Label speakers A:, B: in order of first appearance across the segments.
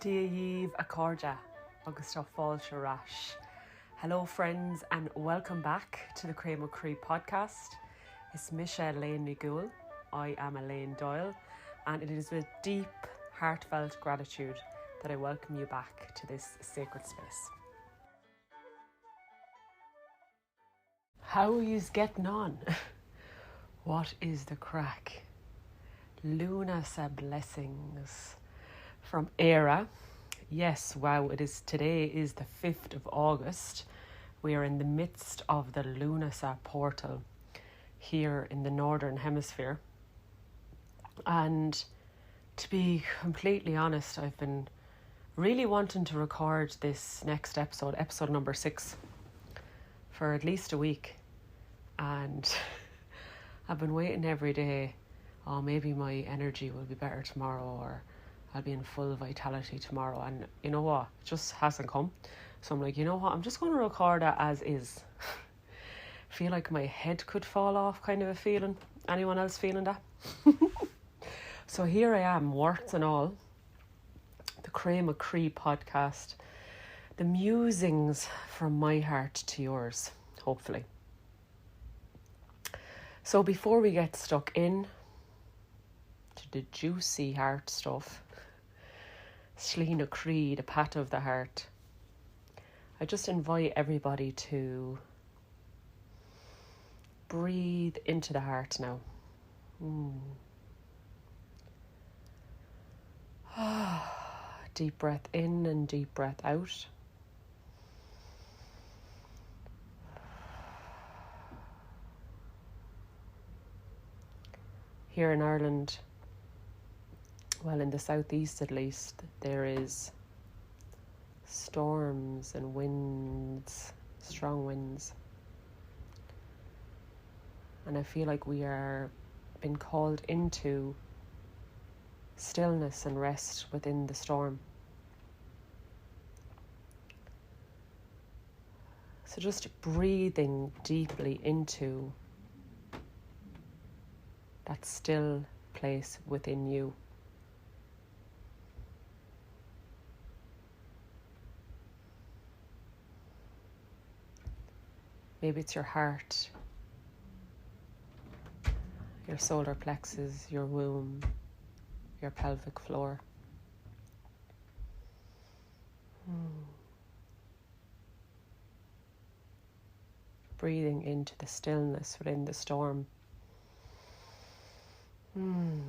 A: Díomh a cóide agus tá fáilte rais. Hello friends and welcome back to the Grá Mòr Léan podcast. It's Michelle Lane Nugul. I am Elaine Doyle and it is with deep, heartfelt gratitude that I welcome you back to this sacred space. How are you getting on? What is the crack? Lughnasadh blessings from Grá. Yes, wow, today is the 5th of August. We are in the midst of the Lughnasadh portal here in the Northern Hemisphere. And to be completely honest, I've been really wanting to record this next episode number 6, for at least a week. And I've been waiting every day. Oh, maybe my energy will be better tomorrow, or I'll be in full vitality tomorrow. And you know what? It just hasn't come. So I'm like, you know what? I'm just going to record it as is. Feel like my head could fall off kind of a feeling. Anyone else feeling that? So here I am, warts and all. The Grá Mòr Léan podcast. The musings from my heart to yours, hopefully. So before we get stuck in to the juicy heart stuff, Slína Cree, the pat of the heart, I just invite everybody to breathe into the heart now. Deep breath in and deep breath out. Here in Ireland, well, in the southeast at least, there is storms and winds, strong winds. And I feel like we are being called into stillness and rest within the storm. So just breathing deeply into that still place within you. Maybe it's your heart, your solar plexus, your womb, your pelvic floor. Breathing into the stillness within the storm. And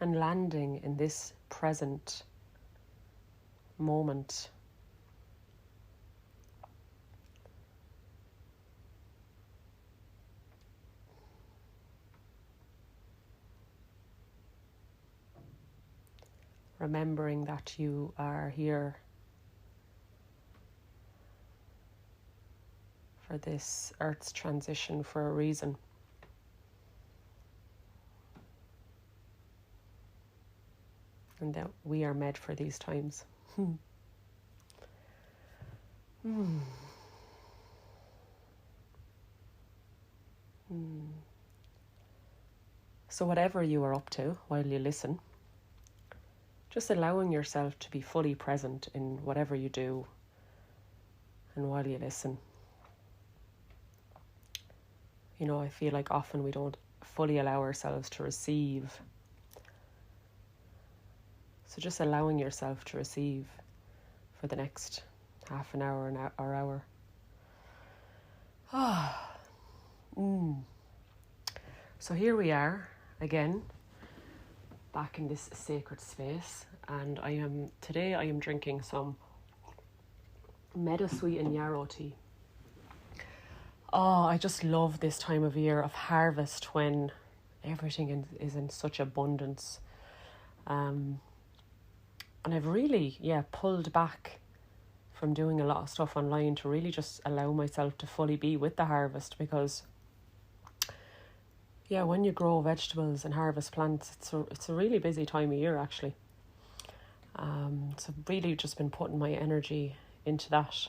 A: landing in this present moment. Remembering that you are here for this Earth's transition for a reason. And that we are meant for these times. So whatever you are up to while you listen, just allowing yourself to be fully present in whatever you do and while you listen. You know, I feel like often we don't fully allow ourselves to receive. So just allowing yourself to receive for the next half an hour or hour. So here we are again, back in this sacred space, and today I am drinking some meadowsweet and yarrow tea. Oh, I just love this time of year of harvest when everything is in such abundance. And I've really, pulled back from doing a lot of stuff online to really just allow myself to fully be with the harvest, because when you grow vegetables and harvest plants, it's a really busy time of year actually. So really just been putting my energy into that.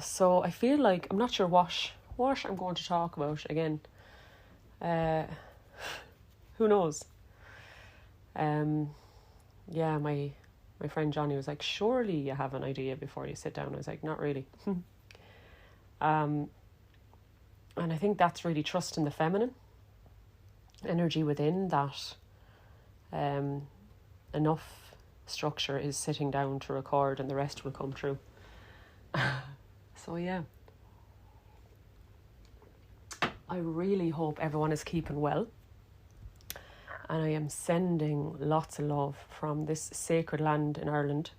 A: So I feel like I'm not sure what I'm going to talk about again. Who knows? My friend Johnny was like, surely you have an idea before you sit down. I was like, not really. And I think that's really trusting the feminine energy within that. Enough structure is sitting down to record and the rest will come through. So yeah, I really hope everyone is keeping well, and I am sending lots of love from this sacred land in Ireland.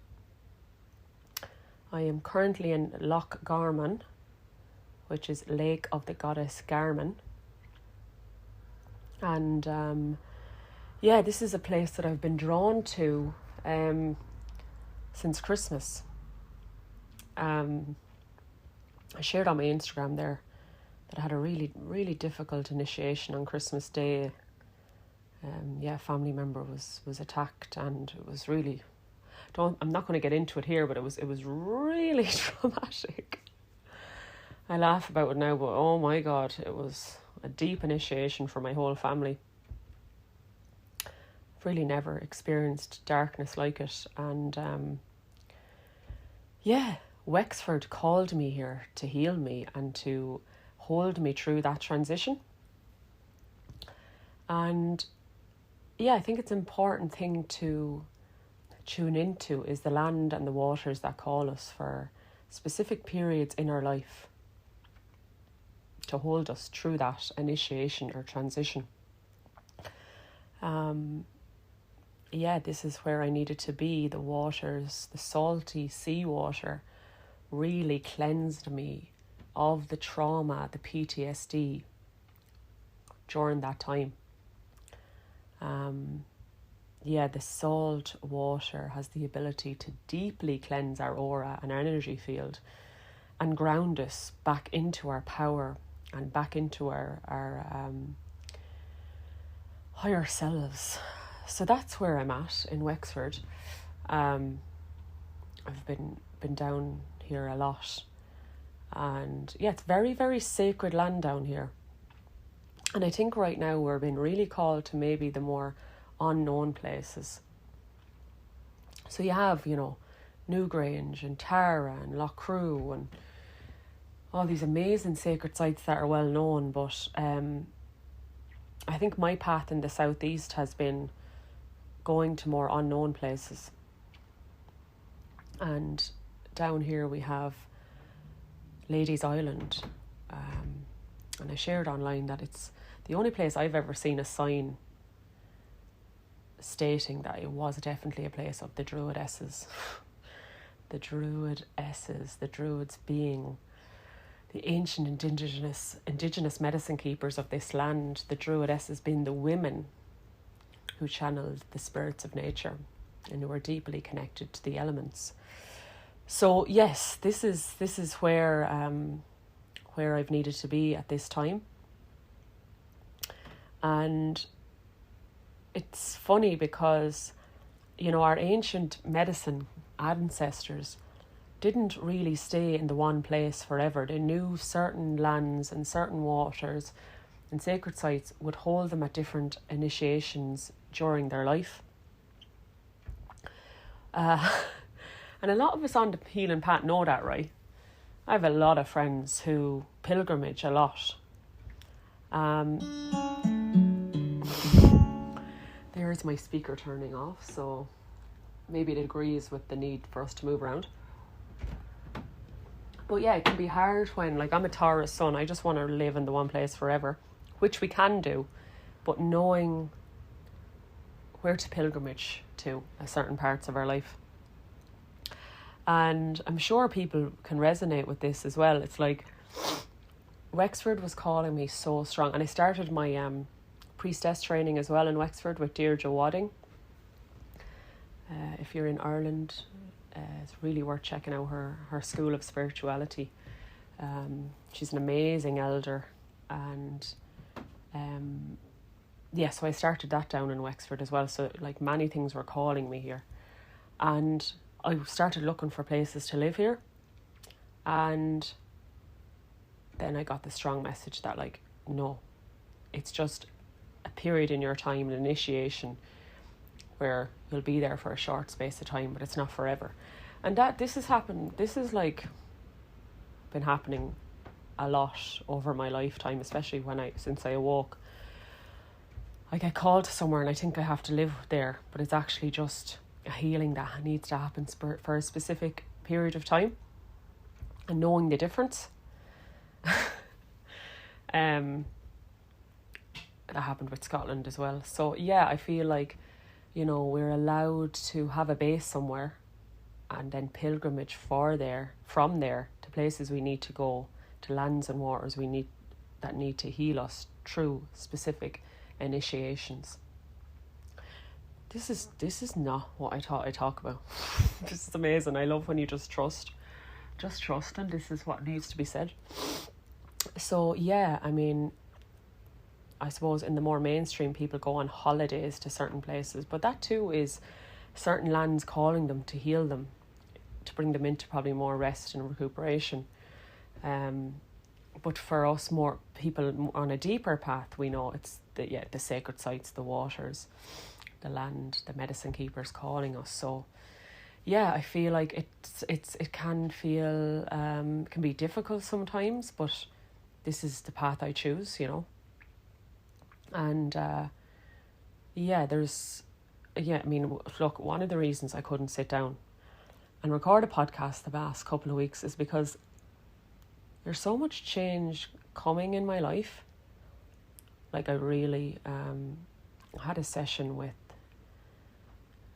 A: I am currently in Lughnasadh, which is Lake of the Goddess Garman, and this is a place that I've been drawn to since Christmas. I shared on my Instagram there that I had a really, really difficult initiation on Christmas Day. A family member was attacked, and it was really... I'm not going to get into it here, but it was really traumatic. I laugh about it now, but oh my God, it was a deep initiation for my whole family. I've really never experienced darkness like it, and Wexford called me here to heal me and to hold me through that transition. And I think it's an important thing to tune into is the land and the waters that call us for specific periods in our life to hold us through that initiation or transition. This is where I needed to be. The waters, the salty seawater, really cleansed me of the trauma, the PTSD during that time. The salt water has the ability to deeply cleanse our aura and our energy field and ground us back into our power and back into our higher selves. So that's where I'm at in Wexford. I've been down here a lot, and it's very, very sacred land down here. And I think right now we're being really called to maybe the more unknown places. So you have, Newgrange and Tara and Loughcrew and all these amazing sacred sites that are well known, but I think my path in the southeast has been going to more unknown places. And down here we have Ladies Island, and I shared online that it's the only place I've ever seen a sign stating that it was definitely a place of the Druidesses. The Druids being the ancient indigenous medicine keepers of this land, the Druidesses being the women who channeled the spirits of nature and who were deeply connected to the elements. So yes, this is where I've needed to be at this time. And it's funny because, our ancient medicine ancestors didn't really stay in the one place forever. They knew certain lands and certain waters and sacred sites would hold them at different initiations during their life. And a lot of us on the healing path know that, right? I have a lot of friends who pilgrimage a lot. There's my speaker turning off, so maybe it agrees with the need for us to move around. But it can be hard when, I'm a Taurus sun, I just want to live in the one place forever, which we can do, but knowing where to pilgrimage to at certain parts of our life. And I'm sure people can resonate with this as well. It's like Wexford was calling me so strong, and I started my priestess training as well in Wexford with Deirdre Wadding. If you're in Ireland, it's really worth checking out her school of spirituality. She's an amazing elder, and so I started that down in Wexford as well. So many things were calling me here, and I started looking for places to live here, and then I got the strong message that no, it's just a period in your time, an initiation, where you'll be there for a short space of time, but it's not forever. And this is like been happening a lot over my lifetime, especially since I awoke. I get called to somewhere and I think I have to live there, but it's actually just a healing that needs to happen for a specific period of time, and knowing the difference. That happened with Scotland as well. So yeah, I feel like, we're allowed to have a base somewhere, and then pilgrimage from there to places we need to go, to lands and waters that need to heal us through specific initiations. This is not what I thought I'd talk about. This is amazing. I love when you just trust, and this is what needs to be said. So yeah, I mean, I suppose in the more mainstream, people go on holidays to certain places, but that too is certain lands calling them to heal them, to bring them into probably more rest and recuperation. But for us, more people on a deeper path, we know it's the sacred sites, the waters, the land, the medicine keepers calling us. So yeah, I feel like it can feel can be difficult sometimes, but this is the path I choose, And I mean, look, one of the reasons I couldn't sit down and record a podcast the last couple of weeks is because there's so much change coming in my life. Like, I really had a session with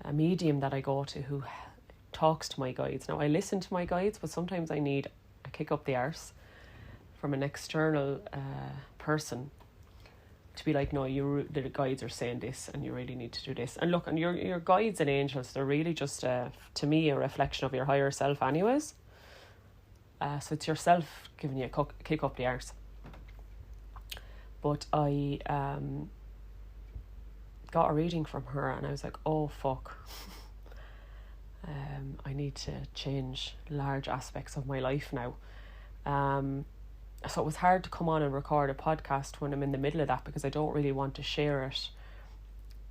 A: a medium that I go to who talks to my guides. Now, I listen to my guides, but sometimes I need a kick up the arse from an external person to be like, no, the guides are saying this and you really need to do this. And look, and your guides and angels, they're really just, to me, a reflection of your higher self anyways. So it's yourself giving you a kick up the arse. But I got a reading from her and I was like, oh, fuck. I need to change large aspects of my life now. So it was hard to come on and record a podcast when I'm in the middle of that, because I don't really want to share it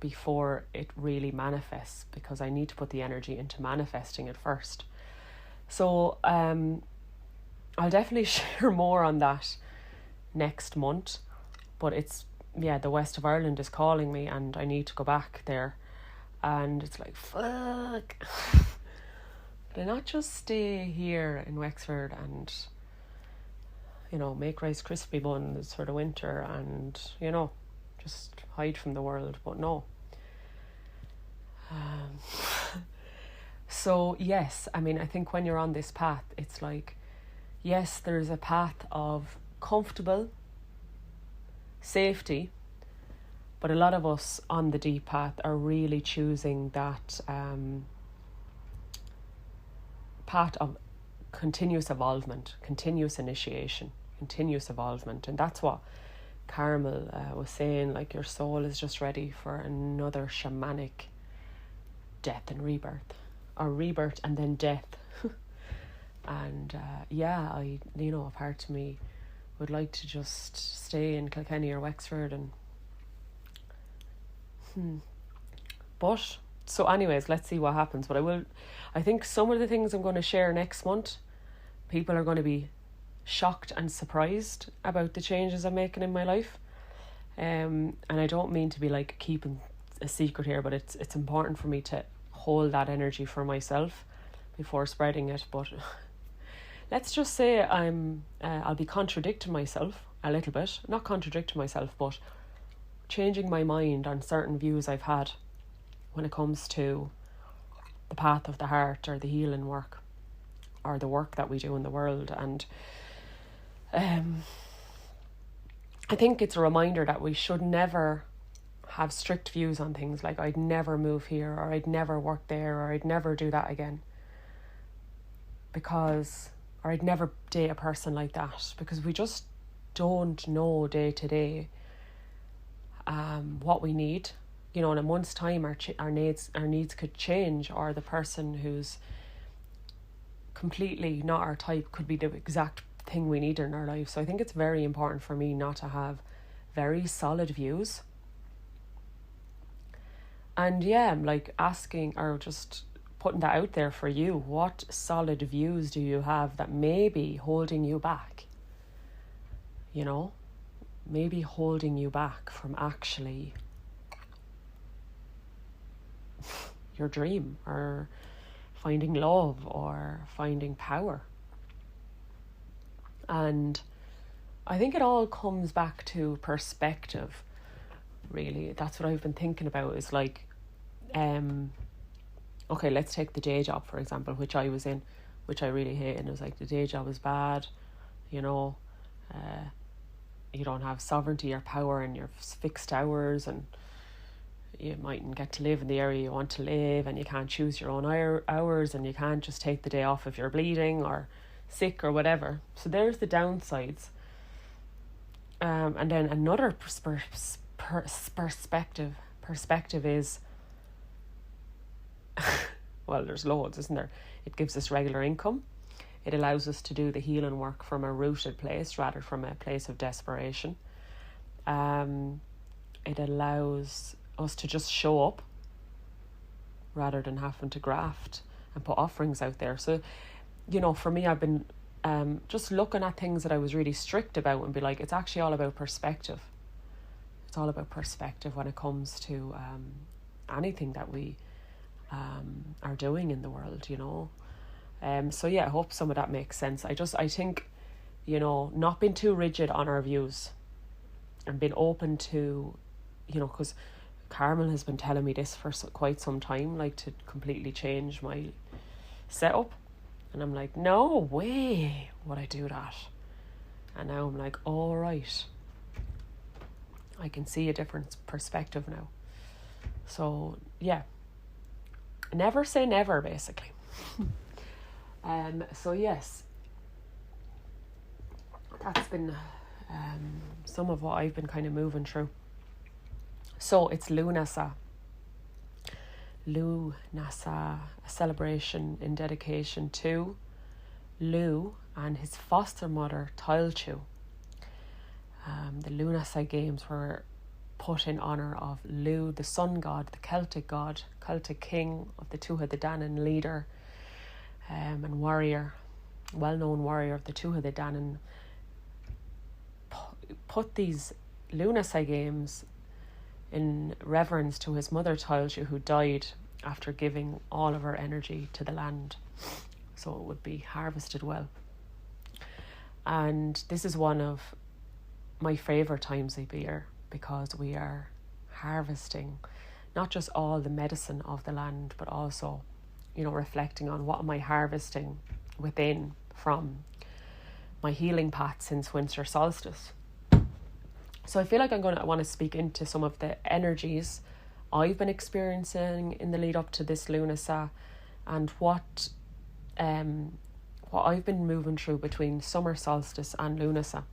A: before it really manifests, because I need to put the energy into manifesting it first. So I'll definitely share more on that next month. But the west of Ireland is calling me and I need to go back there. And it's like, fuck. Can I not just stay here in Wexford and, make Rice Krispie buns for the winter and, just hide from the world? But no. So, yes, I mean, I think when you're on this path, it's like, yes, there's a path of comfortable safety, but a lot of us on the deep path are really choosing that path of continuous involvement, continuous initiation, continuous involvement. And that's what Carmel was saying, like, your soul is just ready for another shamanic death and rebirth, or rebirth and then death. And a part of me would like to just stay in Kilkenny or Wexford but so anyways, let's see what happens. But I think some of the things I'm going to share next month, people are going to be shocked and surprised about the changes I'm making in my life. And I don't mean to be like keeping a secret here, but it's important for me to hold that energy for myself before spreading it. But let's just say I'll be contradicting myself a little bit. Not contradicting myself, but changing my mind on certain views I've had when it comes to the path of the heart, or the healing work, or the work that we do in the world. And I think it's a reminder that we should never have strict views on things, like I'd never move here, or I'd never work there, or I'd never do that again, or I'd never date a person like that, because we just don't know day to day what we need. In a month's time our needs could change, or the person who's completely not our type could be the exact thing we need in our life. So I think it's very important for me not to have very solid views. And yeah, I'm like asking, or just putting that out there for you. What solid views do you have that may be holding you back? You know, maybe holding you back from actually your dream, or finding love, or finding power. And I think it all comes back to perspective, really. That's what I've been thinking about, is like, okay, let's take the day job, for example, which I was in, which I really hate. And it was like, the day job is bad, you know, you don't have sovereignty or power in your fixed hours, and you mightn't get to live in the area you want to live, and you can't choose your own hours, and you can't just take the day off if you're bleeding or sick or whatever. So there's the downsides. And then another perspective is, well, there's loads, isn't there? It gives us regular income. It allows us to do the healing work from a rooted place rather from a place of desperation. It allows us to just show up rather than having to graft and put offerings out there. So, you know, for me, I've been just looking at things that I was really strict about and be like, it's actually all about perspective. It's all about perspective when it comes to anything that we are doing in the world, you know. So yeah, I hope some of that makes sense. I think, you know, not being too rigid on our views and being open to, you know, because Carmel has been telling me this for quite some time, like to completely change my setup. And I'm like, no way would I do that. And now I'm like, all right, I can see a different perspective now. So yeah, never say never, basically. So yes, that's been some of what I've been kind of moving through. So it's Lughnasadh, a celebration in dedication to Lugh and his foster mother Tailtiu. The Lughnasadh Games were put in honour of Lugh, the sun god, the Celtic king of the Tuatha De Danann, leader and warrior, well-known warrior of the Tuatha De Danann. Put these Lughnasadh Games in reverence to his mother Tailtiu, who died after giving all of her energy to the land, so it would be harvested well. And this is one of my favourite times of the year, because we are harvesting not just all the medicine of the land, but also, you know, reflecting on what am I harvesting within from my healing path since winter solstice. So I feel like I want to speak into some of the energies I've been experiencing in the lead up to this Lughnasadh, and what I've been moving through between summer solstice and Lughnasadh.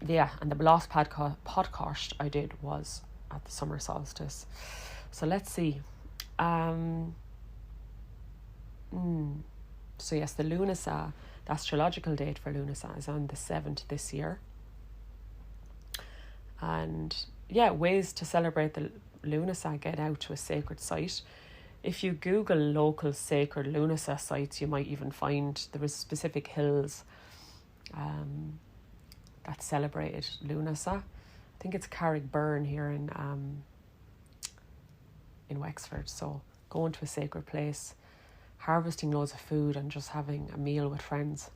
A: Yeah, and the last podcast I did was at the summer solstice. So let's see. So yes, the Lughnasadh, the astrological date for Lughnasadh is on the 7th this year. And yeah, ways to celebrate the Lughnasadh: get out to a sacred site. If you Google local sacred Lughnasadh sites, you might even find there was specific hills that celebrated Lughnasadh. I think it's Carrickbyrne here in Wexford. So going to a sacred place, harvesting loads of food, and just having a meal with friends.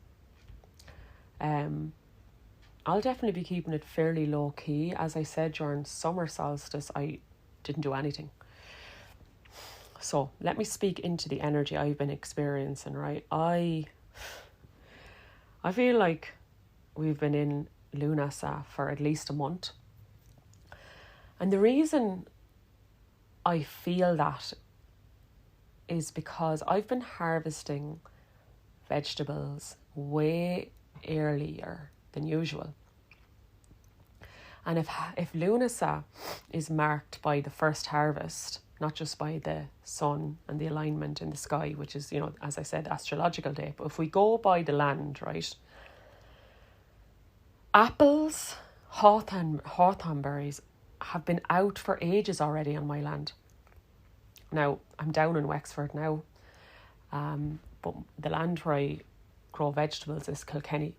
A: I'll definitely be keeping it fairly low key. As I said, during summer solstice, I didn't do anything. So let me speak into the energy I've been experiencing, right? I feel like we've been in Lughnasadh for at least a month. And the reason I feel that is because I've been harvesting vegetables way earlier than usual. And if Lughnasadh is marked by the first harvest, not just by the sun and the alignment in the sky, which is, you know, as I said, astrological day, but if we go by the land, right, Apples, hawthorn berries have been out for ages already on my land. Now, I'm down in Wexford now, but the land where I grow vegetables is Kilkenny.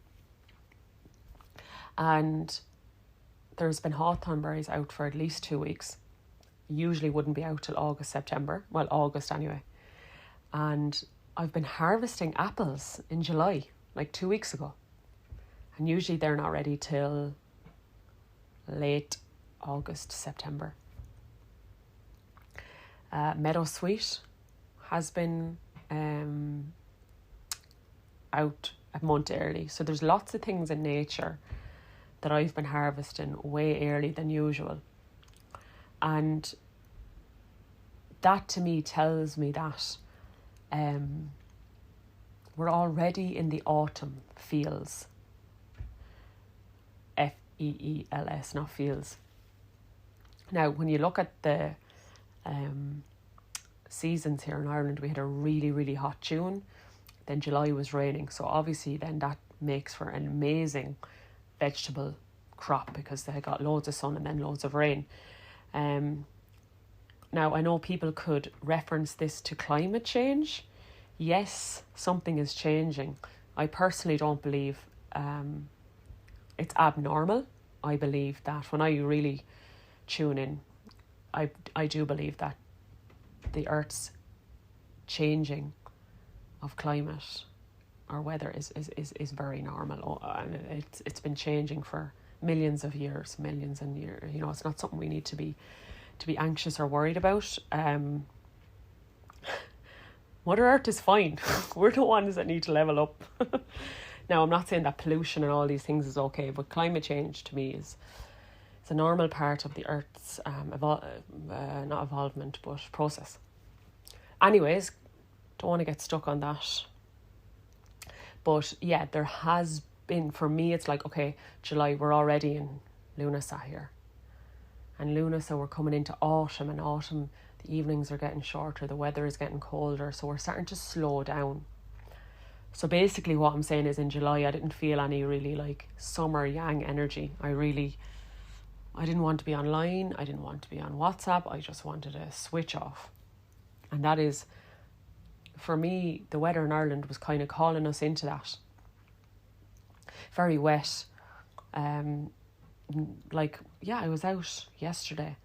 A: And there's been hawthorn berries out for at least 2 weeks. Usually wouldn't be out till August, September. Well, August anyway. And I've been harvesting apples in July, like 2 weeks ago. And usually they're not ready till late August, September. Meadowsweet has been out a month early. So there's lots of things in nature that I've been harvesting way early than usual. And that to me tells me that we're already in the autumn feels. Feels, not feels. Now, when you look at the seasons here in Ireland, we had a really, really hot June. Then July was raining. So obviously then that makes for an amazing vegetable crop because they got loads of sun and then loads of rain. Now, I know people could reference this to climate change. Yes, something is changing. I personally don't believe it's abnormal. I believe that when I really tune in, I do believe that the Earth's changing of climate or weather is very normal, and it's been changing for millions and years. You know, it's not something we need to be anxious or worried about. Mother Earth is fine. We're the ones that need to level up. Now, I'm not saying that pollution and all these things is okay, but climate change to me is a normal part of the Earth's not evolvement, but process. Anyways, don't want to get stuck on that. But yeah, there has been, for me, it's like, okay, July, we're already in Lughnasadh here. And Lughnasadh, we're coming into autumn, and autumn, the evenings are getting shorter, the weather is getting colder, so we're starting to slow down. So basically what I'm saying is in July, I didn't feel any really like summer yang energy. I didn't want to be online. I didn't want to be on WhatsApp. I just wanted to switch off. And that is, for me, the weather in Ireland was kind of calling us into that. Very wet. I was out yesterday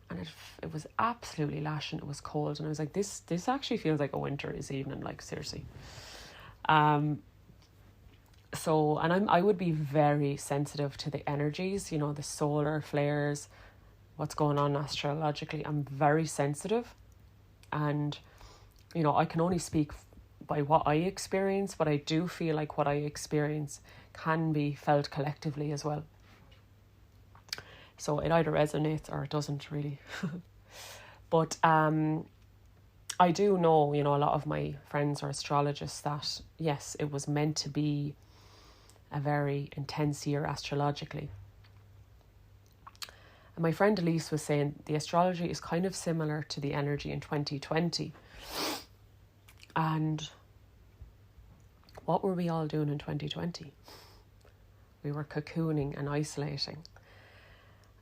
A: and it was absolutely lashing. It was cold and I was like, this actually feels like a winter this evening, like seriously. I would be very sensitive to the energies, you know, the solar flares, what's going on astrologically. I'm very sensitive, and you know, I can only speak by what I experience, but I do feel like what I experience can be felt collectively as well. So it either resonates or it doesn't really. But I do know, you know, a lot of my friends are astrologists that, yes, it was meant to be a very intense year astrologically. And my friend Elise was saying the astrology is kind of similar to the energy in 2020. And what were we all doing in 2020? We were cocooning and isolating.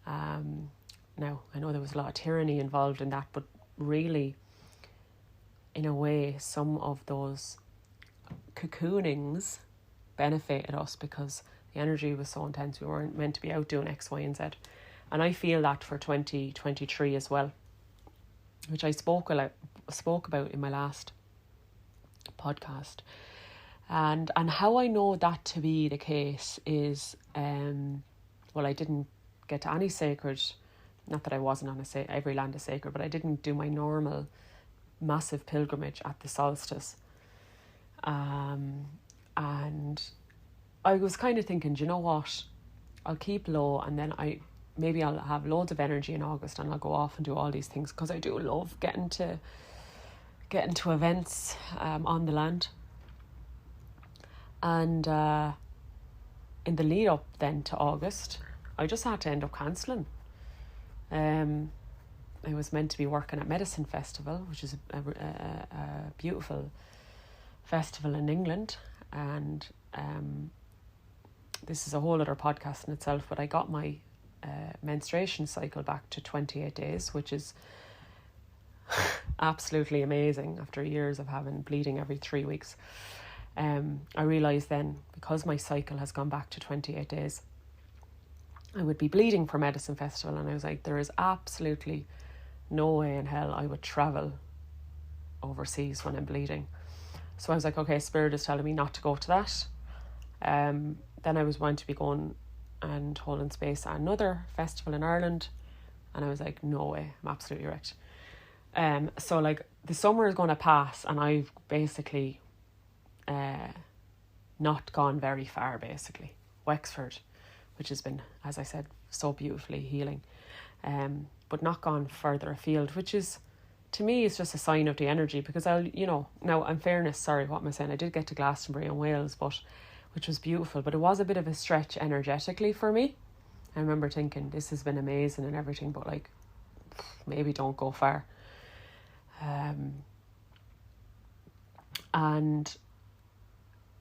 A: Now, I know there was a lot of tyranny involved in that, but really, in a way, some of those cocoonings benefited us because the energy was so intense. We weren't meant to be out doing X, Y, and Z. And I feel that for 2023 as well, which I spoke about in my last podcast. And how I know that to be the case is, I didn't get to any sacred, not that I wasn't on every land is sacred, but I didn't do my normal massive pilgrimage at the solstice. And I was kind of thinking, do you know what? I'll keep low, and then I'll have loads of energy in August, and I'll go off and do all these things because I do love getting to events on the land. And in the lead up then to August, I just had to end up cancelling. I was meant to be working at Medicine Festival, which is a beautiful festival in England, and this is a whole other podcast in itself, but I got my menstruation cycle back to 28 days, which is absolutely amazing after years of having bleeding every 3 weeks. I realised then, because my cycle has gone back to 28 days, I would be bleeding for Medicine Festival, and I was like, there is absolutely no way in hell I would travel overseas when I'm bleeding. So I was like, okay, Spirit is telling me not to go to that. Then I was going to be going and holding space at another festival in Ireland, and I was like, no way, I'm absolutely wrecked. So like the summer is going to pass, and I've basically not gone very far, basically. Wexford, which has been, as I said, so beautifully healing, but not gone further afield, which is, to me, is just a sign of the energy, because now in fairness, sorry, what am I saying? I did get to Glastonbury in Wales, which was beautiful, but it was a bit of a stretch energetically for me. I remember thinking, this has been amazing and everything, but like, maybe don't go far. And,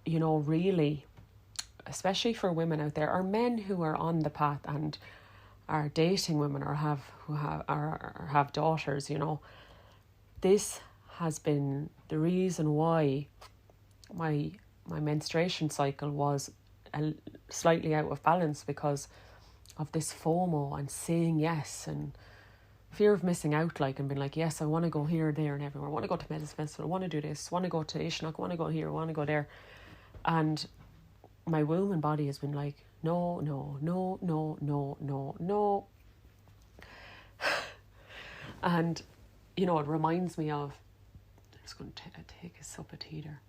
A: really, especially for women out there, or men who are on the path and are dating women or have daughters, this has been the reason why my menstruation cycle was slightly out of balance, because of this FOMO and saying yes and fear of missing out, and being like, yes, I want to go here, there and everywhere. I want to go to Medicine Festival. I want to do this. I want to go to Ishnock. I want to go here. I want to go there. And my womb and body has been like, no, no, no, no, no, no, no. And, it reminds me of, I'm just going to take a sup of tea there.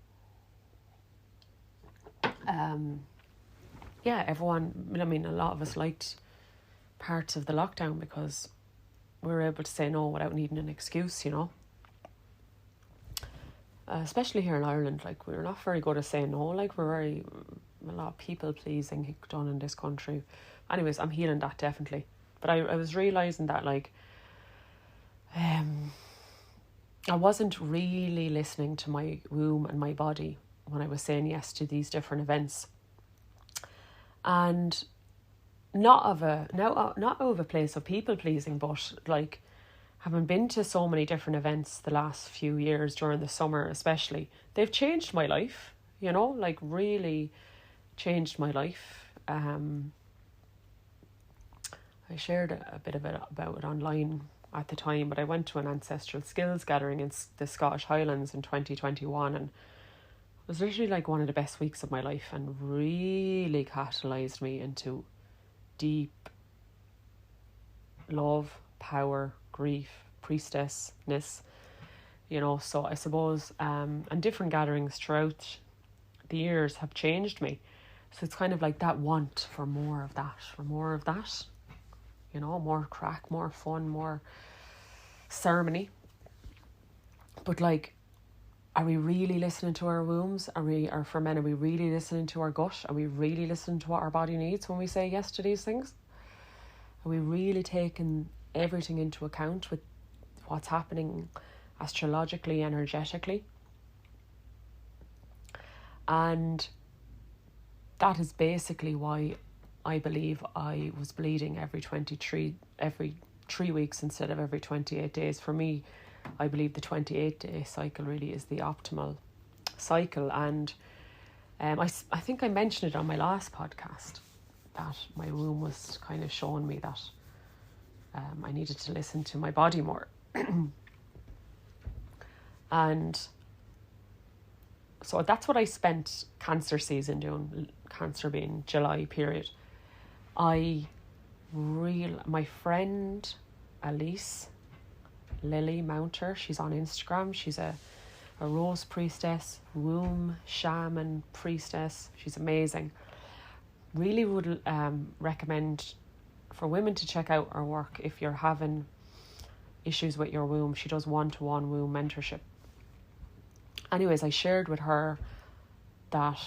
A: Everyone, a lot of us liked parts of the lockdown because we were able to say no without needing an excuse, especially here in Ireland. We're not very good at saying no. We're a lot of people pleasing done in this country. Anyways, I'm healing that definitely, but I was realising that I wasn't really listening to my womb and my body when I was saying yes to these different events, and not out of a place of people pleasing, but having been to so many different events the last few years during the summer, especially, they've changed my life. Really changed my life. I shared a bit of it about it online at the time, but I went to an ancestral skills gathering in the Scottish Highlands in 2021, and it was literally one of the best weeks of my life, and really catalysed me into deep love, power, grief, priestessness, so I suppose, and different gatherings throughout the years have changed me. So it's kind of like that want for more of that, more crack, more fun, more ceremony. But are we really listening to our wombs? Or for men, are we really listening to our gut? Are we really listening to what our body needs when we say yes to these things? Are we really taking everything into account with what's happening astrologically, energetically? And that is basically why I believe I was bleeding every 3 weeks instead of every 28 days. For me, I believe the 28-day cycle really is the optimal cycle. And I think I mentioned it on my last podcast, that my womb was kind of showing me that I needed to listen to my body more. And so that's what I spent Cancer season doing, Cancer being July period. My friend Elise, Lily Mounter, she's on Instagram. She's a rose priestess, womb shaman priestess. She's amazing. Really would recommend for women to check out her work if you're having issues with your womb. She does one-to-one womb mentorship. Anyways, I shared with her that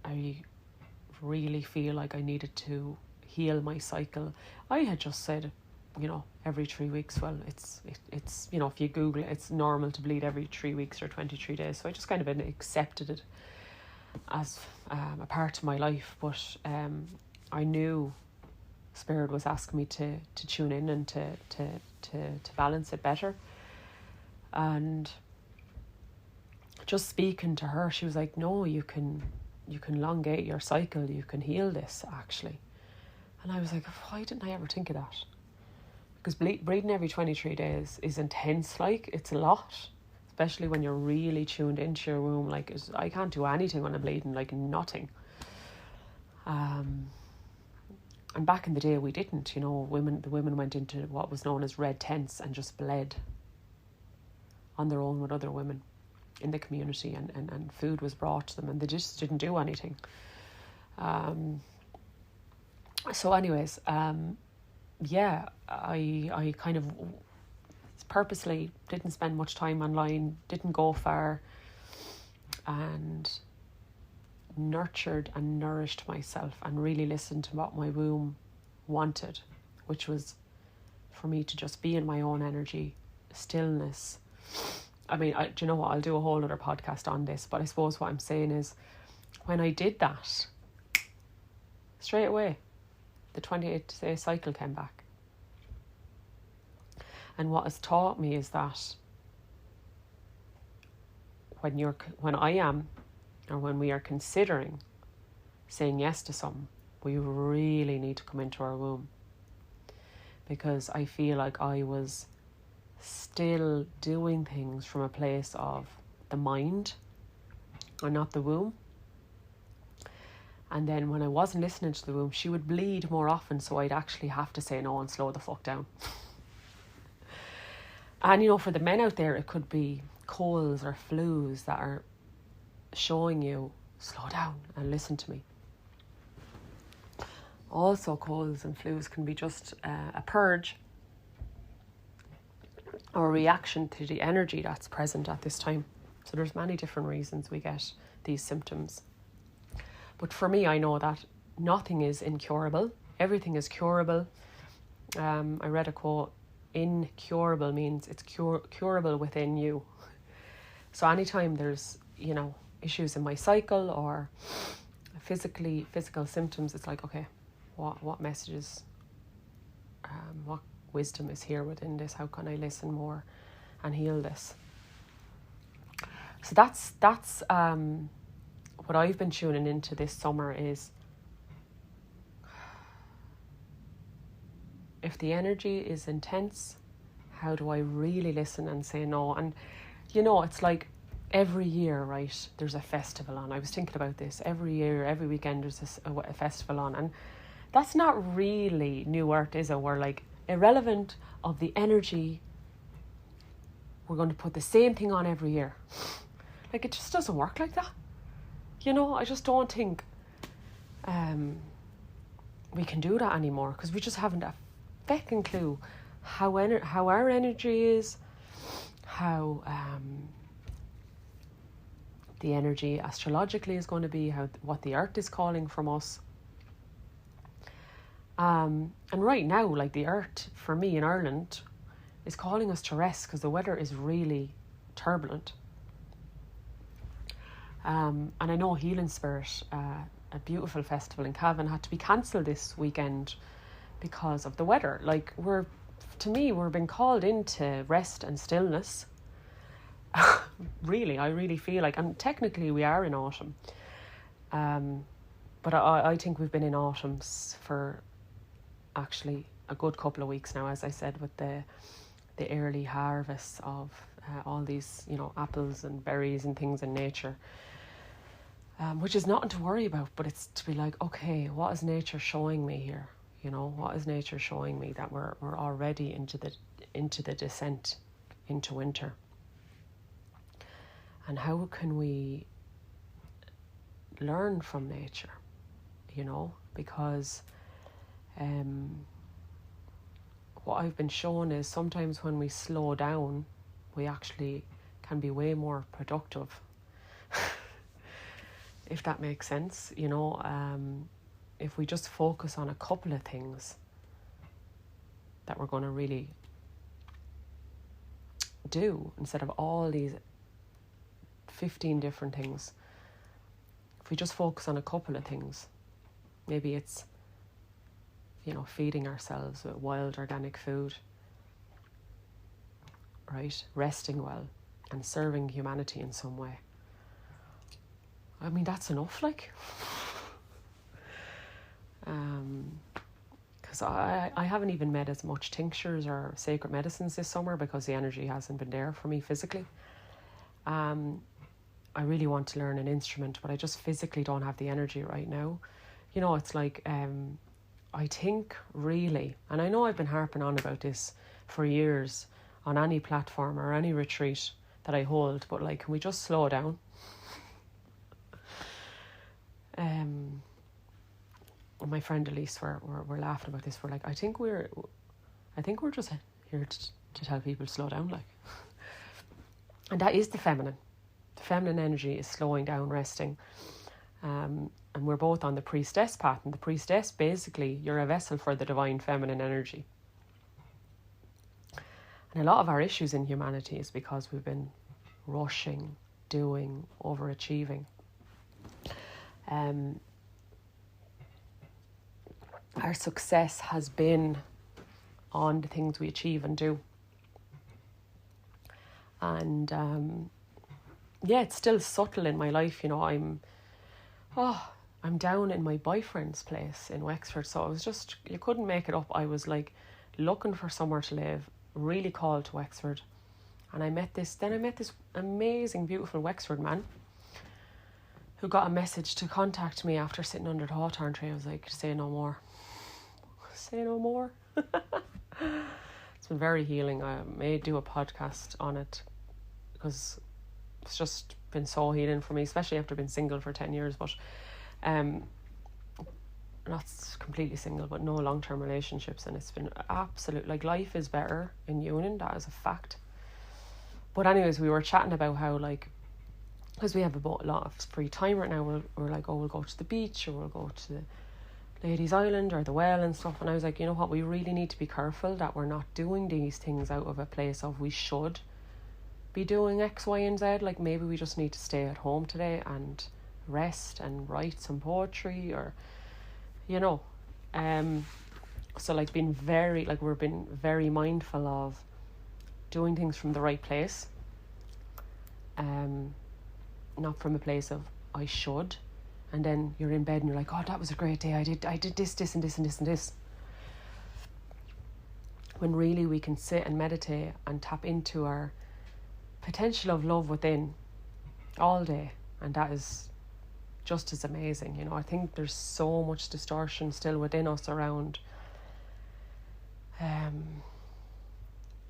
A: I really feel like I needed to heal my cycle. I had just said, every 3 weeks. Well, it's if you Google it, it's normal to bleed every 3 weeks or 23 days. So I just kind of accepted it as a part of my life, but I knew Spirit was asking me to tune in and to balance it better. And just speaking to her, she was like, no, you can elongate your cycle, you can heal this actually. And I was like, why didn't I ever think of that? Because bleeding every 23 days is intense, like, it's a lot, especially when you're really tuned into your womb. Like, I can't do anything when I'm bleeding, like nothing. And back in the day we didn't, the women went into what was known as red tents and just bled on their own with other women in the community, and food was brought to them and they just didn't do anything. So anyways, I kind of purposely didn't spend much time online, didn't go far, and nurtured and nourished myself and really listened to what my womb wanted, which was for me to just be in my own energy, stillness. I mean, do you know what? I'll do a whole other podcast on this, but I suppose what I'm saying is, when I did that, straight away, the 28-day cycle came back. And what has taught me is that when we are considering saying yes to something, we really need to come into our womb. Because I feel like I was still doing things from a place of the mind and not the womb. And then when I wasn't listening to the womb, she would bleed more often, so I'd actually have to say no and slow the fuck down. And for the men out there, it could be colds or flus that are showing you, slow down and listen to me. Also, colds and flus can be just a purge or a reaction to the energy that's present at this time. So there's many different reasons we get these symptoms. But for me, I know that nothing is incurable. Everything is curable. I read a quote, incurable means it's curable within you. So anytime there's, issues in my cycle or physical symptoms, it's like, okay, what messages, what wisdom is here within this? How can I listen more and heal this? So that's what I've been tuning into this summer is, if the energy is intense, how do I really listen and say no? And it's like every year, right, there's a festival on. I was thinking about this. Every year, every weekend, there's a festival on. And that's not really New Earth, is it? We're like, irrelevant of the energy, we're going to put the same thing on every year. Like, it just doesn't work like that. I just don't think we can do that anymore, because we just haven't a feckin' clue how our energy is, how the energy astrologically is going to be, what the earth is calling from us. And right now, like, the earth, for me in Ireland, is calling us to rest because the weather is really turbulent. And I know Healing Spirit, a beautiful festival in Cavan, had to be cancelled this weekend because of the weather. Like, we're being called into rest and stillness. Really, I really feel like, and technically we are in autumn. But I think we've been in autumns for actually a good couple of weeks now, as I said, with the early harvests of all these, apples and berries and things in nature. Which is nothing to worry about, but it's to be like, okay, what is nature showing me here? What is nature showing me that we're already into the descent into winter? And how can we learn from nature? Because what I've been shown is sometimes when we slow down, we actually can be way more productive. If that makes sense, if we just focus on a couple of things that we're going to really do, instead of all these 15 different things. if we just focus on a couple of things, maybe it's, feeding ourselves with wild organic food, right? Resting well and serving humanity in some way. I mean, that's enough, like. Because I haven't even made as much tinctures or sacred medicines this summer because the energy hasn't been there for me physically. I really want to learn an instrument, but I just physically don't have the energy right now. It's like, I think really, and I know I've been harping on about this for years on any platform or any retreat that I hold, but like, can we just slow down? My friend Elise were laughing about this. We're like, I think we're just here to tell people to slow down, like. And that is the feminine. The feminine energy is slowing down, resting. And we're both on the priestess path. And the priestess, basically, you're a vessel for the divine feminine energy. And a lot of our issues in humanity is because we've been rushing, doing, overachieving. Our success has been on the things we achieve and do. And it's still subtle in my life. I'm down in my boyfriend's place in Wexford. So it was just, you couldn't make it up. I was like looking for somewhere to live, really called to Wexford. And I met this amazing, beautiful Wexford man who got a message to contact me after sitting under the hawthorn tree. I was like, say no more. Say no more. It's been very healing. I may do a podcast on it because it's just been so healing for me, especially after being single for 10 years. But not completely single, but no long-term relationships. And it's been absolute, like, life is better in union. That is a fact. But anyways, we were chatting about how, like, because we have a lot of free time right now, we're like, we'll go to the beach or we'll go to the Ladies Island or the well and stuff. And I was like, you know what, we really need to be careful that we're not doing these things out of a place of we should be doing X, Y, and Z. Like, maybe we just need to stay at home today and rest and write some poetry, or so like we've been very mindful of doing things from the right place, not from a place of I should. And then you're in bed and you're like, oh, that was a great day. I did this, and this, and this, and this. When really we can sit and meditate and tap into our potential of love within all day. And that is just as amazing. I think there's so much distortion still within us around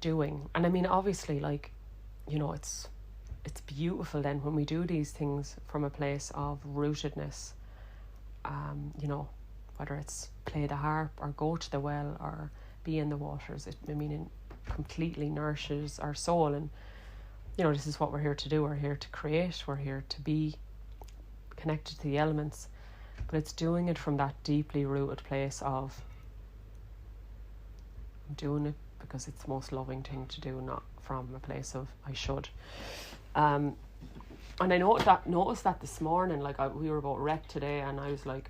A: doing. And I mean, obviously, like, it's beautiful then when we do these things from a place of rootedness, whether it's play the harp or go to the well or be in the waters. It completely nourishes our soul. And, this is what we're here to do. We're here to create. We're here to be connected to the elements. But it's doing it from that deeply rooted place of I'm doing it because it's the most loving thing to do, not from a place of I should. And I noticed that this morning, like we were about wrecked today, and I was like,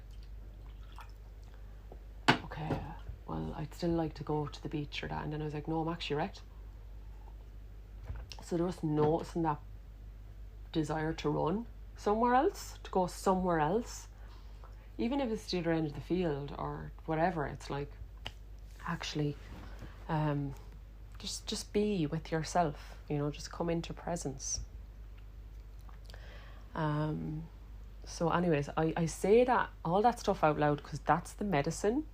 A: okay, well, I'd still like to go to the beach or that. And then I was like, no, I'm actually wrecked. So just noticing that desire to run somewhere else, to go somewhere else, even if it's the other end of the field or whatever. It's like, actually, just be with yourself, just come into presence. So anyways, I say that all that stuff out loud because that's the medicine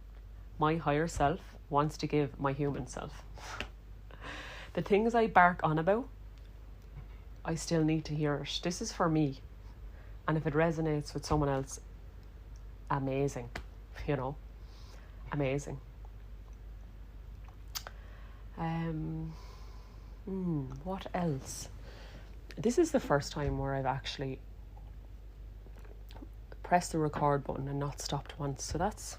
A: my higher self wants to give my human self. The things I bark on about, I still need to hear it. This is for me. And if it resonates with someone else, amazing, amazing. What else? This is the first time where I've actually pressed the record button and not stopped once. So that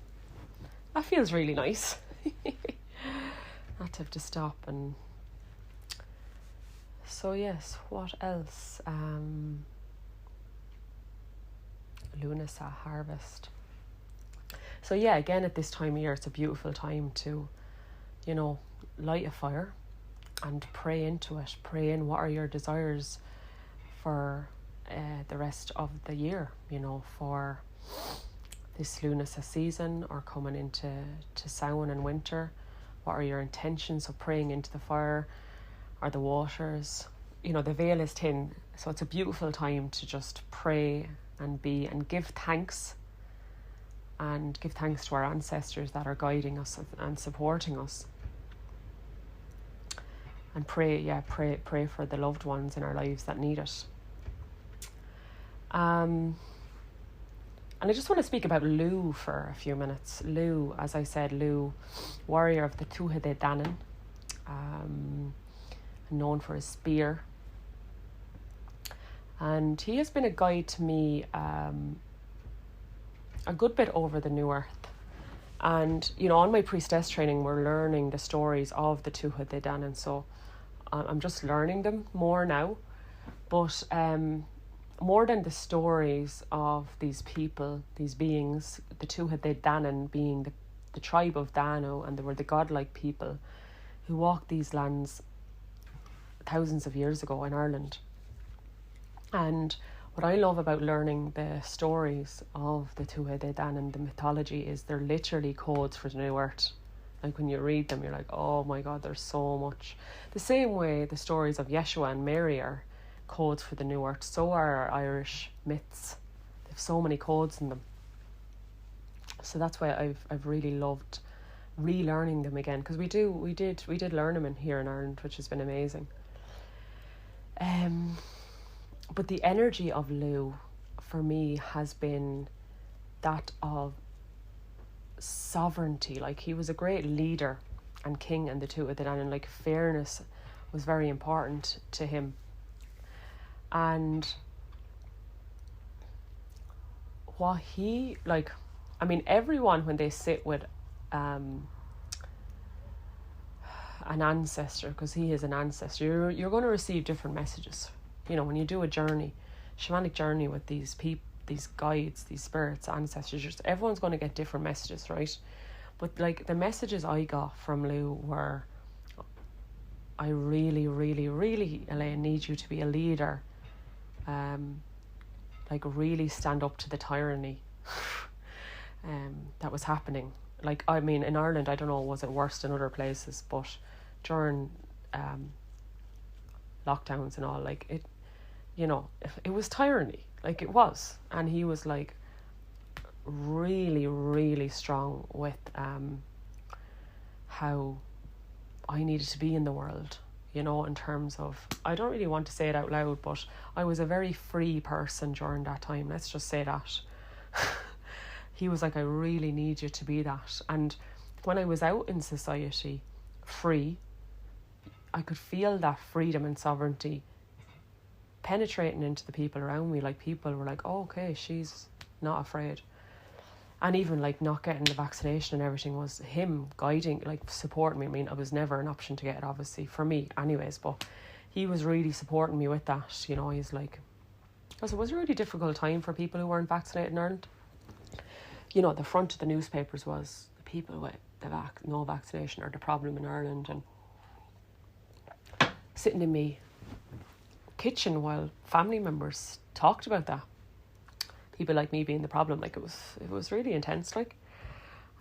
A: feels really nice. Not to have to stop. And so yes, what else? Lughnasadh harvest. So yeah, again at this time of year, it's a beautiful time to, light a fire and pray into it. Pray in what are your desires for the rest of the year, for this Lughnasadh season or coming into Samhain and winter. What are your intentions of praying into the fire or the waters? The veil is thin, so it's a beautiful time to just pray and be and give thanks. And give thanks to our ancestors that are guiding us and supporting us. And pray for the loved ones in our lives that need it. And I just want to speak about Lugh for a few minutes. Lugh, as I said, warrior of the Tuatha Dé Danann, known for his spear. And he has been a guide to me a good bit over the New Earth. And, on my priestess training, we're learning the stories of the Tuatha Dé Danann. So I'm just learning them more now. But more than the stories of these people, these beings, the Tuatha Dé Danann being the tribe of Dano, and they were the godlike people who walked these lands thousands of years ago in Ireland. And what I love about learning the stories of the Tuatha Dé Danann, the mythology, is they're literally codes for the New Earth. Like when you read them, you're like, oh my God, there's so much. The same way the stories of Yeshua and Mary are codes for the New Earth, so are our Irish myths. They have so many codes in them. So that's why I've really loved relearning them again, because we did learn them here in Ireland, which has been amazing. But the energy of Lugh for me has been that of sovereignty. Like, he was a great leader and king in the Tuatha Dé Danann, and like fairness was very important to him. And what he, everyone, when they sit with an ancestor, because he is an ancestor, you're going to receive different messages. When you do a shamanic journey with these people, these guides, these spirits, ancestors, everyone's going to get different messages, right? But the messages I got from Lugh were, I really, really, really, Elaine, need you to be a leader. Really stand up to the tyranny that was happening. In Ireland, I don't know, was it worse than other places, but during lockdowns and all, it was tyranny, it was. And he was really, really strong with how I needed to be in the world, in terms of, I don't really want to say it out loud, but I was a very free person during that time, let's just say that. He was like, I really need you to be that. And when I was out in society, free, I could feel that freedom and sovereignty penetrating into the people around me. People were like, oh, okay, she's not afraid. And even not getting the vaccination and everything was him guiding, supporting me. I was never an option to get it, obviously, for me anyways, but he was really supporting me with that. He's because it was a really difficult time for people who weren't vaccinated in Ireland. The front of the newspapers was the people with no vaccination are the problem in Ireland, and sitting in me kitchen while family members talked about that, people like me being the problem. It was really intense,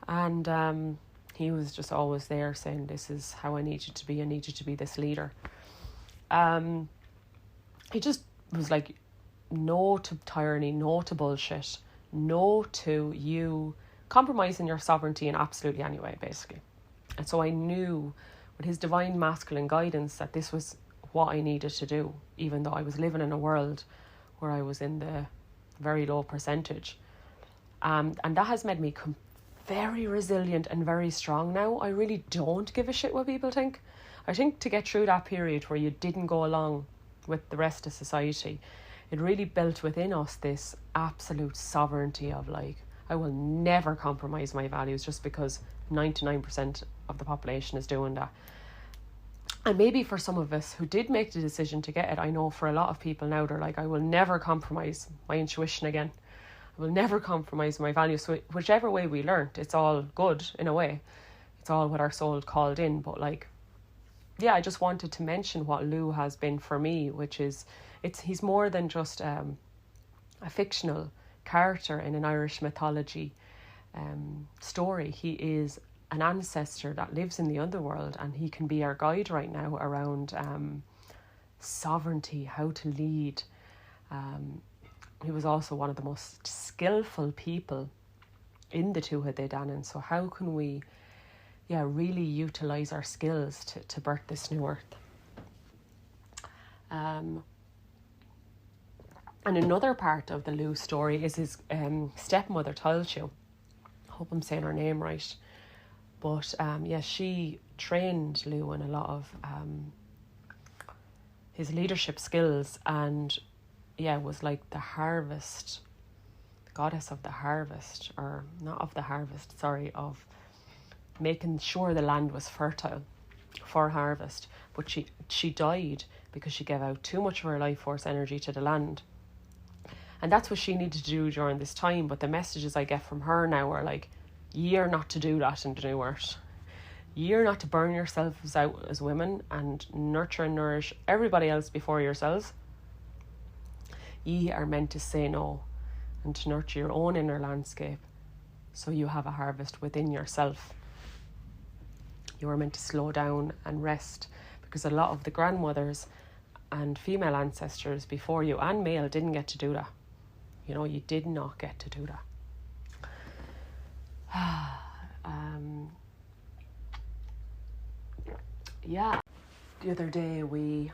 A: and he was just always there saying, this is how I need you to be. I need you to be this leader. He just was like, no to tyranny, no to bullshit, no to you compromising your sovereignty in absolutely any way, basically. And so I knew with his divine masculine guidance that this was what I needed to do, even though I was living in a world where I was in the very low percentage. And that has made me very resilient and very strong now. I really don't give a shit what people think. I think to get through that period where you didn't go along with the rest of society, it really built within us this absolute sovereignty of I will never compromise my values just because 99% of the population is doing that. And maybe for some of us who did make the decision to get it, I know for a lot of people now, they're like, I will never compromise my intuition again. I will never compromise my values. So whichever way we learnt, it's all good in a way. It's all what our soul called in. But like, yeah, I just wanted to mention what Lou has been for me, which is, he's more than just a fictional character in an Irish mythology story. He is an ancestor that lives in the underworld, and he can be our guide right now around sovereignty, how to lead. He was also one of the most skillful people in the Tuatha Dé Danann. So how can we really utilise our skills to birth this new earth? And another part of the Lou story is his stepmother, Tailteann. I hope I'm saying her name right. But she trained Lou in a lot of his leadership skills, and was like the harvest, goddess of the harvest, or not of the harvest, sorry, of making sure the land was fertile for harvest. But she died because she gave out too much of her life force energy to the land. And that's what she needed to do during this time. But the messages I get from her now are like, you're not to do that in the new earth. You're not to burn yourselves out as women and nurture and nourish everybody else before yourselves. Ye are meant to say no and to nurture your own inner landscape so you have a harvest within yourself. You are meant to slow down and rest, because a lot of the grandmothers and female ancestors before you, and male, didn't get to do that. You did not get to do that. The other day we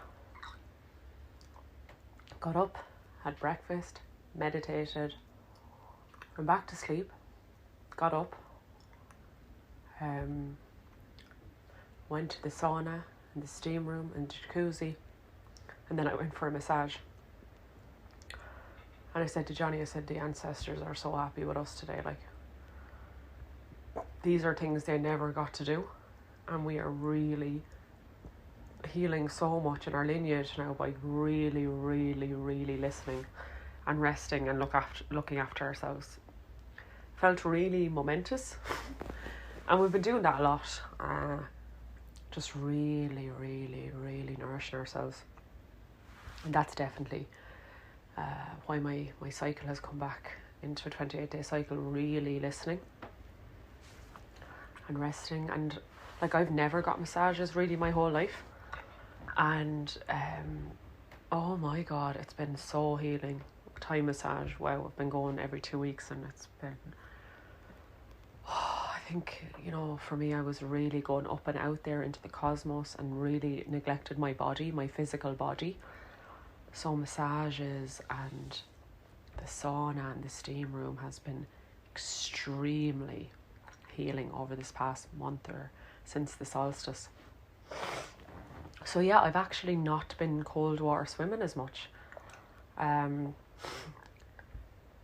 A: got up, had breakfast, meditated, went back to sleep, got up, went to the sauna and the steam room and the jacuzzi, and then I went for a massage. And I said to Johnny, the ancestors are so happy with us today. Like, these are things they never got to do, and we are really healing so much in our lineage now by really, really, really listening and resting and looking after ourselves. Felt really momentous, and we've been doing that a lot. Just really, really, really nourishing ourselves, and that's definitely why my cycle has come back into a 28-day cycle. Really listening and resting, and like, I've never got massages really my whole life, and oh my god, it's been so healing. Thai massage, wow, I've been going every 2 weeks, and it's been, I think, for me, I was really going up and out there into the cosmos and really neglected my body, my physical body. So massages and the sauna and the steam room has been extremely healing over this past month, or since the solstice. So I've actually not been cold water swimming as much.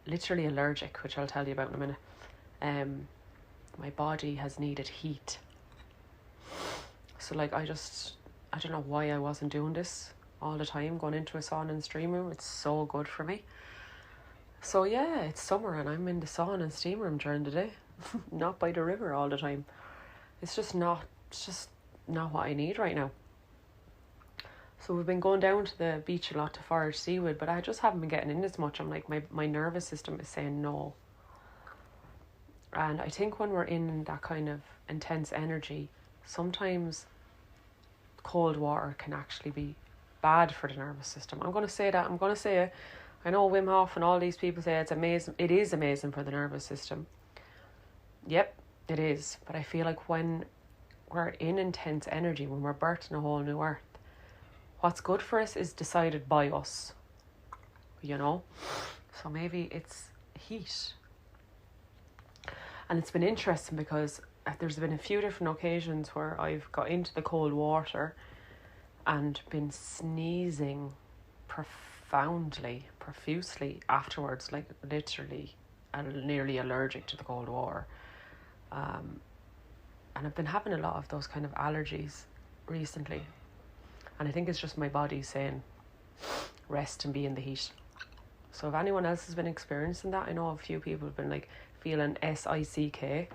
A: Literally allergic, which I'll tell you about in a minute. My body has needed heat. So like, I don't know why I wasn't doing this all the time, going into a sauna and steam room. It's so good for me. So it's summer and I'm in the sauna and steam room during the day. Not by the river all the time. It's just not what I need right now. So we've been going down to the beach a lot to forage seaweed, but I just haven't been getting in as much. I'm like, my nervous system is saying no. And I think when we're in that kind of intense energy, sometimes cold water can actually be bad for the nervous system. I'm going to say that. I'm going to say it. I know Wim Hof and all these people say it's amazing. It is amazing for the nervous system. Yep, it is. But I feel like when we're in intense energy, when we're birthing a whole new earth, what's good for us is decided by us, So maybe it's heat. And it's been interesting because there's been a few different occasions where I've got into the cold water and been sneezing profusely afterwards, like literally nearly allergic to the cold water. And I've been having a lot of those kind of allergies recently. And I think it's just my body saying rest and be in the heat. So if anyone else has been experiencing that, I know a few people have been like feeling sick. I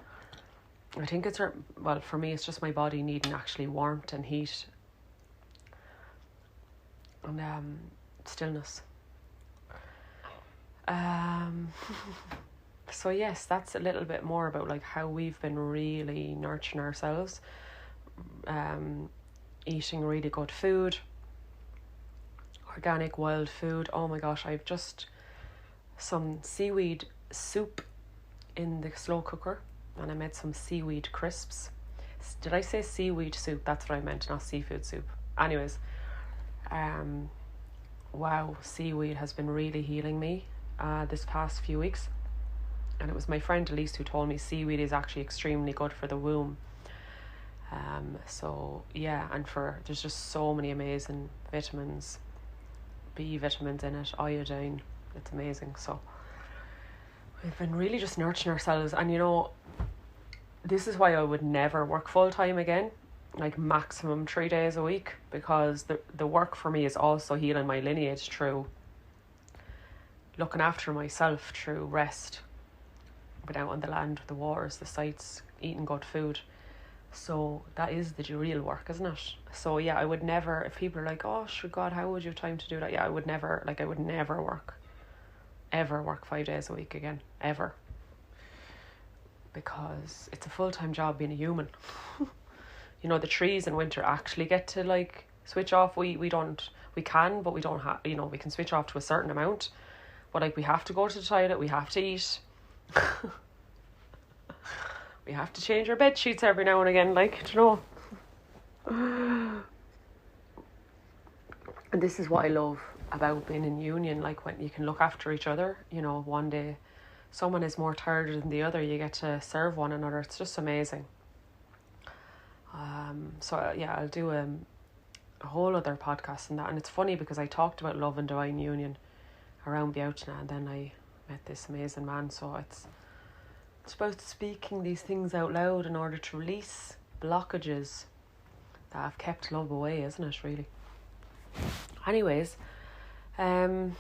A: think it's, well, for me, it's just my body needing actually warmth and heat and stillness. So yes, that's a little bit more about like how we've been really nurturing ourselves, eating really good food, organic wild food. Oh my gosh, I've just some seaweed soup in the slow cooker, and I made some seaweed crisps. Did I say seaweed soup? That's what I meant, not seafood soup. Anyways, wow, seaweed has been really healing me this past few weeks. And it was my friend Elise who told me seaweed is actually extremely good for the womb. So yeah, and there's just so many amazing vitamins, B vitamins in it, iodine. It's amazing. So we've been really just nurturing ourselves. And you know, this is why I would never work full time again, like maximum 3 days a week, because the work for me is also healing my lineage through looking after myself, through rest, been out on the land, the waters, the sights, eating good food. So that is the real work, isn't it? So yeah, I would never, if people are like, oh God, how would you have time to do that? Yeah, I would never work 5 days a week again, ever. Because it's a full-time job being a human. You know, the trees in winter actually get to like switch off. We can, but we don't have, you know, we can switch off to a certain amount. But like, we have to go to the toilet, we have to eat. We have to change our bed sheets every now and again, like, do you know? And this is what I love about being in union, like when you can look after each other. You know, one day someone is more tired than the other, you get to serve one another. It's just amazing. So yeah, I'll do a whole other podcast on that. And it's funny because I talked about love and divine union around Beautna, and then I met this amazing man. So it's about speaking these things out loud in order to release blockages that have kept love away, isn't it, really? Anyways, I'm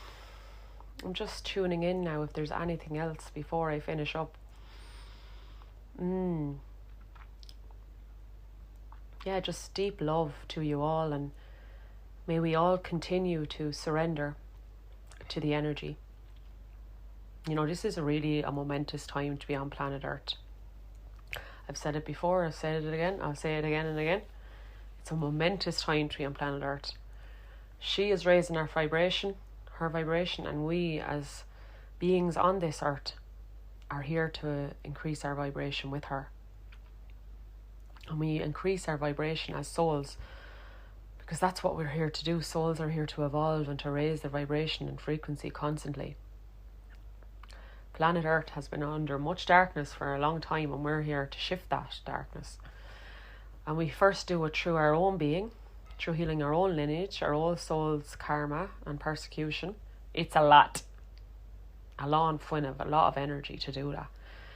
A: just tuning in now if there's anything else before I finish up. Yeah, just deep love to you all, and may we all continue to surrender to the energy. You know, this is really a momentous time to be on planet Earth. I've said it before, I've said it again, I'll say it again and again. It's a momentous time to be on planet Earth. She is raising her vibration, and we as beings on this earth are here to increase our vibration with her. And we increase our vibration as souls because that's what we're here to do. Souls are here to evolve and to raise their vibration and frequency constantly. Planet Earth has been under much darkness for a long time, and we're here to shift that darkness. And we first do it through our own being, through healing our own lineage, our own soul's karma and persecution. It's a lot of a lot of energy to do that.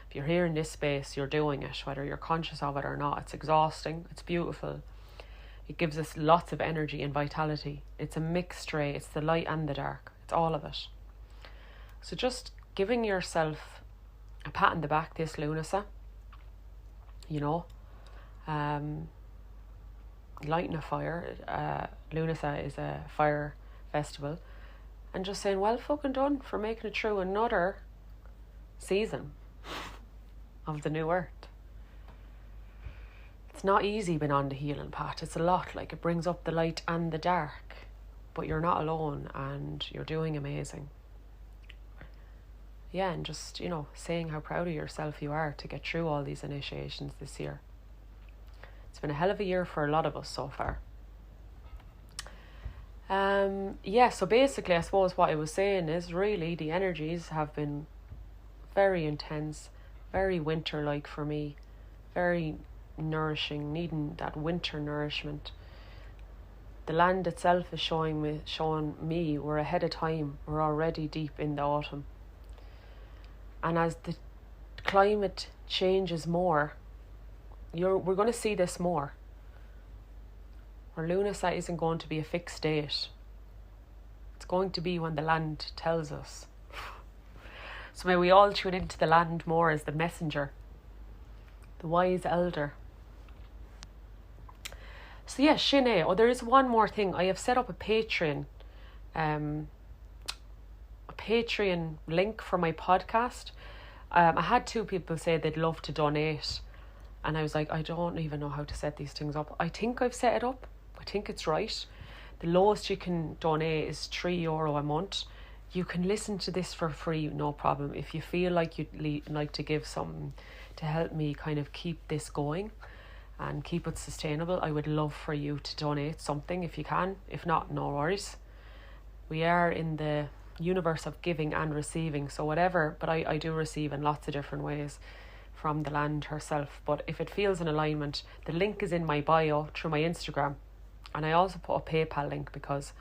A: If you're here in this space, you're doing it, whether you're conscious of it or not. It's exhausting, it's beautiful. It gives us lots of energy and vitality. It's a mixed ray, it's the light and the dark. It's all of it. So just giving yourself a pat on the back this Lughnasadh, you know, lighting a fire. Lughnasadh is a fire festival, and just saying, well fucking done for making it through another season of the new earth. It's not easy being on the healing path. It's a lot, like it brings up the light and the dark, but you're not alone and you're doing amazing. Yeah, and just, you know, saying how proud of yourself you are to get through all these initiations this year. It's been a hell of a year for a lot of us so far. So basically I suppose what I was saying is really the energies have been very intense, very winter-like for me, very nourishing, needing that winter nourishment. The land itself is showing me we're ahead of time. We're already deep in the autumn. And as the climate changes more, we're going to see this more. Where Lughnasadh isn't going to be a fixed date. It's going to be when the land tells us So may we all tune into the land more as the messenger, the wise elder. So yeah, Sinead. Oh, there is one more thing. I have set up a Patreon link for my podcast. I had 2 people say they'd love to donate, and I was like, I don't even know how to set these things up. I think I've set it up. I think it's right. The lowest you can donate is €3 a month. You can listen to this for free, no problem. If you feel like you'd like to give something to help me kind of keep this going and keep it sustainable, I would love for you to donate something if you can. If not, no worries. We are in the universe of giving and receiving, so whatever, but I do receive in lots of different ways from the land herself. But if it feels in alignment, the link is in my bio through my Instagram, and I also put a PayPal link, because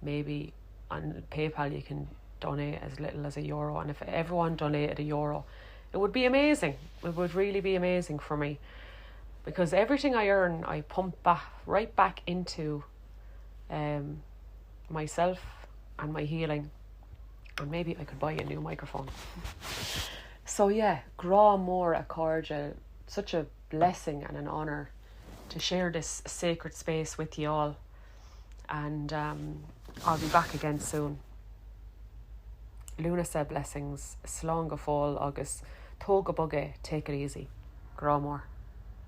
A: maybe on PayPal you can donate as little as €1, and if everyone donated €1, it would be amazing. It would really be amazing for me, because everything I earn I pump right back into myself and my healing. And maybe I could buy a new microphone. So yeah, Grá Mòr Léan, such a blessing and an honour to share this sacred space with you all. And I'll be back again soon. Lughnasadh blessings, slán go fóill agus tóga buge, take it easy. Grá Mòr.